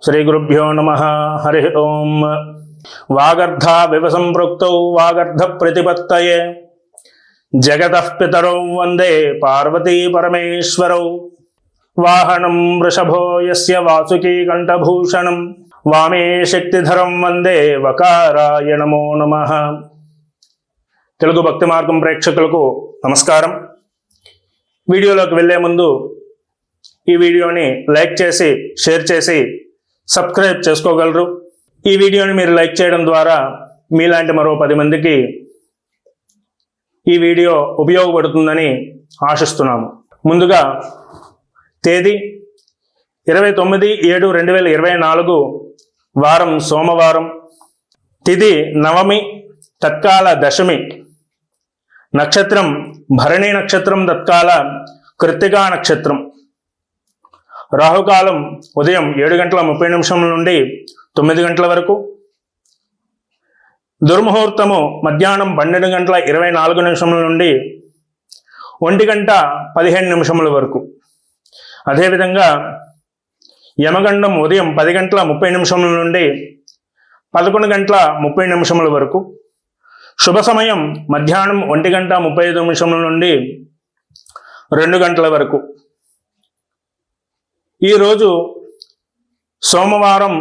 श्रीगुरुभ्यो नमः। हरि ओम। वागर्धाविव संपृक्तौ वागर्ध प्रतिपत्तये जगतः पितरौ वंदे पार्वती परमेश्वरौ। वाहनं वृषभो यस्य वासुकी कंठभूषणं वामे शक्तिधरं वंदे वकाराय नमो नमः। తెలుగు భక్తి మార్గం ప్రేక్షకులకు నమస్కారం। వీడియోలోకి వెళ్ళే ముందు ఈ వీడియోని లైక్ చేసి షేర్ చేసి సబ్స్క్రైబ్ చేసుకోగలరు। ఈ వీడియోని మీరు లైక్ చేయడం ద్వారా మీలాంటి మరో 10 మందికి ఈ వీడియో ఉపయోగపడుతుందని ఆశిస్తున్నాము। ముందుగా తేదీ 29/7/2024 వారం సోమవారం, తిథి నవమి, తత్కాల దశమి, నక్షత్రం భరణి నక్షత్రం, తత్కాల కృత్తికా నక్షత్రం, రాహుకాలం ఉదయం 7:30 నుండి 9 వరకు, దుర్ముహూర్తము మధ్యాహ్నం 12:24 నుండి 1:15 వరకు, అదేవిధంగా యమగండం ఉదయం 10:30 నుండి 11:30 వరకు, శుభ సమయం మధ్యాహ్నం 1:35 నుండి 2 వరకు। ఈరోజు సోమవారం,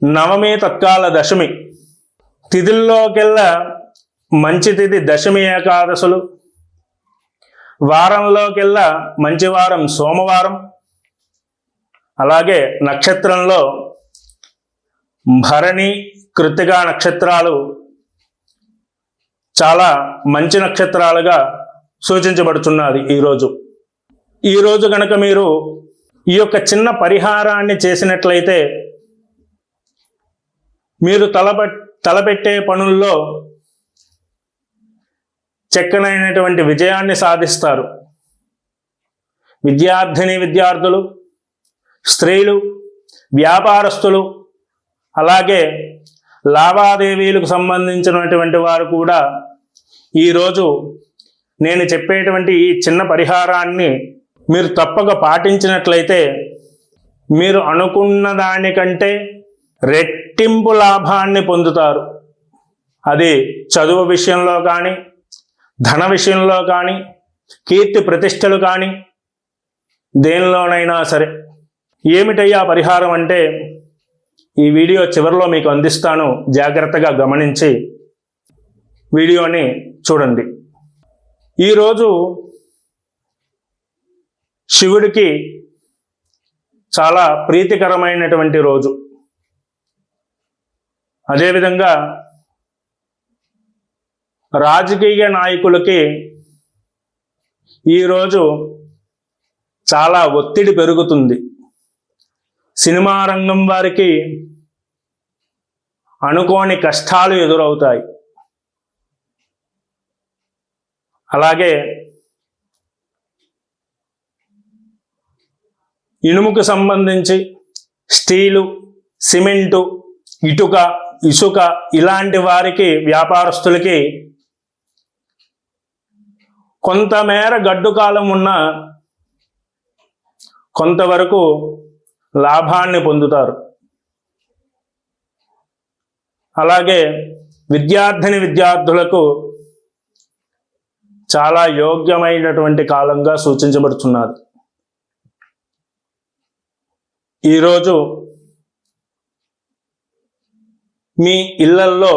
నవమి, తత్కాల దశమి। తిథుల్లోకెల్లా మంచి తిథి దశమి ఏకాదశులు, వారంలోకెల్లా మంచి వారం సోమవారం, అలాగే నక్షత్రంలో భరణి కృత్తికా నక్షత్రాలు చాలా మంచి నక్షత్రాలుగా సూచించబడుతున్నది। ఈరోజు కనుక మీరు ఈ యొక్క చిన్న పరిహారాన్ని చేసినట్లయితే మీరు తలపెట్టే పనుల్లో చక్కనైనటువంటి విజయాన్ని సాధిస్తారు। విద్యార్థులు, స్త్రీలు, వ్యాపారస్తులు, అలాగే లావాదేవీలకు సంబంధించినటువంటి వారు కూడా ఈరోజు నేను చెప్పేటువంటి ఈ చిన్న పరిహారాన్ని మీరు తప్పక పాటించినట్లయితే మీరు అనుకున్న దానికంటే రెట్టింపు లాభాన్ని పొందుతారు। అది చదువు విషయంలో కానీ, ధన విషయంలో కానీ, కీర్తి ప్రతిష్టలు కానీ, దేనిలోనైనా సరే। ఏమిటయ్యా పరిహారం అంటే ఈ వీడియో చివరిలో మీకు అందిస్తాను, జాగ్రత్తగా గమనించి వీడియోని చూడండి। ఈరోజు శివుడికి చాలా ప్రీతికరమైనటువంటి రోజు। అదేవిధంగా రాజకీయ నాయకులకి ఈరోజు చాలా ఒత్తిడి పెరుగుతుంది। సినిమా రంగం వారికి అనుకోని కష్టాలు ఎదురవుతాయి। అలాగే ఇనుముకు సంబంధించి స్టీలు, సిమెంటు, ఇసుక ఇలాంటి వారికి, వ్యాపారస్తులకి కొంతమేర గడ్డు కాలం ఉన్న కొంతవరకు లాభాన్ని పొందుతారు। అలాగే విద్యార్థులకు చాలా యోగ్యమైనటువంటి కాలంగా సూచించబడుతున్నది। ఈరోజు మీ ఇళ్లల్లో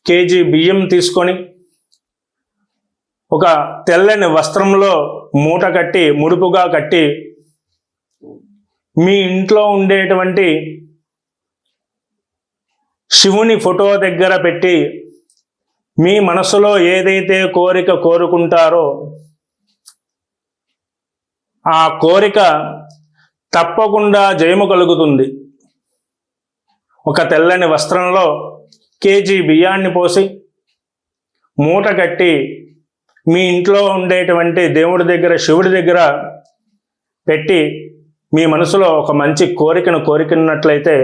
కేజీ బియ్యం తీసుకొని ఒక తెల్లని వస్త్రంలో మూట కట్టి, ముడుపుగా కట్టి, మీ ఇంట్లో ఉండేటువంటి శివుని ఫోటో దగ్గర పెట్టి మీ మనసులో ఏదైతే కోరిక కోరుకుంటారో ఆ కోరిక తప్పకుండా జయము కలుగుతుంది। ఒక తెల్లని వస్త్రంలో కేజీ బియ్యాన్ని పోసి మూట కట్టి మీ ఇంట్లో ఉండేటువంటి దేవుడి దగ్గర, శివుడి దగ్గర పెట్టి మీ మనసులో ఒక మంచి కోరికను కోరుకున్నట్లయితే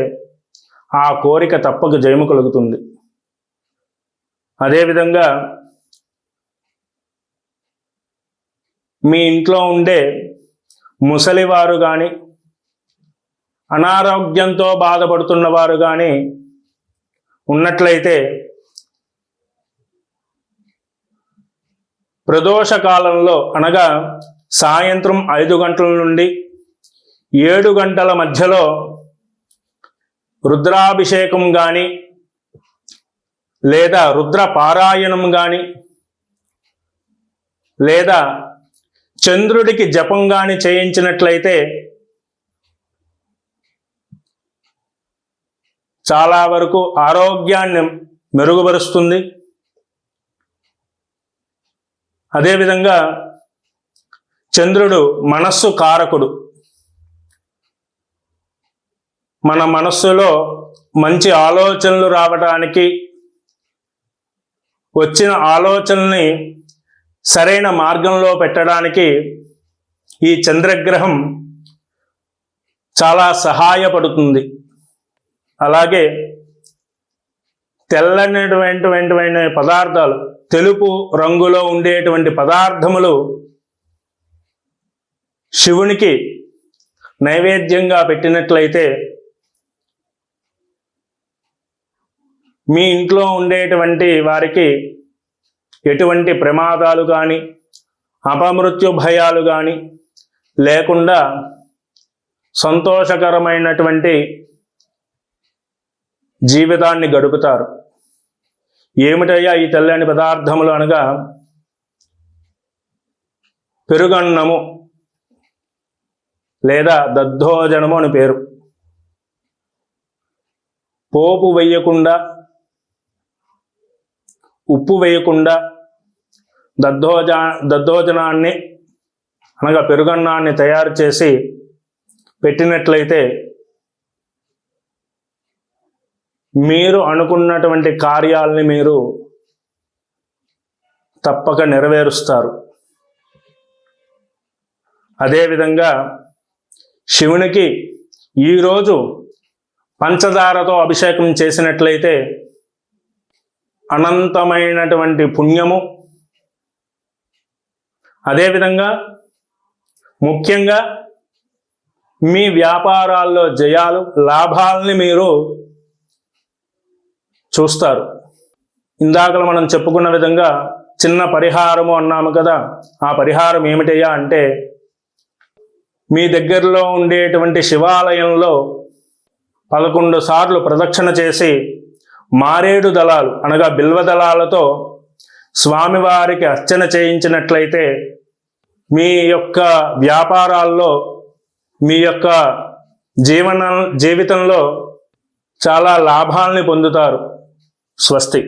ఆ కోరిక తప్పక జయము కలుగుతుంది। అదేవిధంగా మీ ఇంట్లో ఉండే ముసలివారు కానీ అనారోగ్యంతో బాధపడుతున్నవారు కానీ ఉన్నట్లయితే ప్రదోష కాలంలో అనగా సాయంత్రం 5 గంటల నుండి 7 గంటల మధ్యలో రుద్రాభిషేకం కానీ లేదా రుద్ర పారాయణం కానీ లేదా చంద్రుడికి జపం కానీ చేయించినట్లయితే చాలా వరకు ఆరోగ్యాన్ని మెరుగుపరుస్తుంది. అదేవిధంగా చంద్రుడు మనస్సు కారకుడు. మన మనస్సులో మంచి ఆలోచనలు రావడానికి, వచ్చిన ఆలోచనల్ని సరైన మార్గంలో పెట్టడానికి ఈ చంద్రగ్రహం చాలా సహాయపడుతుంది. అలాగే తెల్లనటువంటి పదార్థాలు, తెలుపు రంగులో ఉండేటువంటి పదార్థములు శివునికి నైవేద్యంగా పెట్టినట్లయితే మీ ఇంట్లో ఉండేటువంటి వారికి ఎటువంటి ప్రమాదాలు కానీ అపమృత్యు భయాలు కానీ లేకుండా సంతోషకరమైనటువంటి జీవితాన్ని గడుపుతారు. ఏమిటయ్యా ఈ తెల్లని పదార్థములు అనగా పెరుగన్నము లేదా దద్దోజనము అని పేరు. పోపు వేయకుండా, ఉప్పు వేయకుండా దద్దోజనాన్ని అనగా పెరుగన్నాన్ని తయారు చేసి పెట్టినట్లయితే మీరు అనుకున్నటువంటి కార్యాలని మీరు తప్పక నెరవేరుస్తారు. అదేవిధంగా శివునికి ఈరోజు పంచదారతో అభిషేకం చేసినట్లయితే అనంతమైనటువంటి పుణ్యము, అదేవిధంగా ముఖ్యంగా మీ వ్యాపారాల్లో జయాలు, లాభాలని మీరు చూస్తారు. ఇందాక మనం చెప్పుకున్న విధంగా చిన్న పరిహారము అన్నాము కదా, ఆ పరిహారం ఏమిటయ్యా అంటే మీ దగ్గరలో ఉండేటువంటి శివాలయంలో 11 సార్లు ప్రదక్షిణ చేసి మారేడు దళాలు అనగా బిల్వ దళాలతో స్వామివారికి అర్చన చేయించినట్లయితే మీ యొక్క వ్యాపారాల్లో, మీ యొక్క జీవితంలో చాలా లాభాల్ని పొందుతారు. స్వస్తి.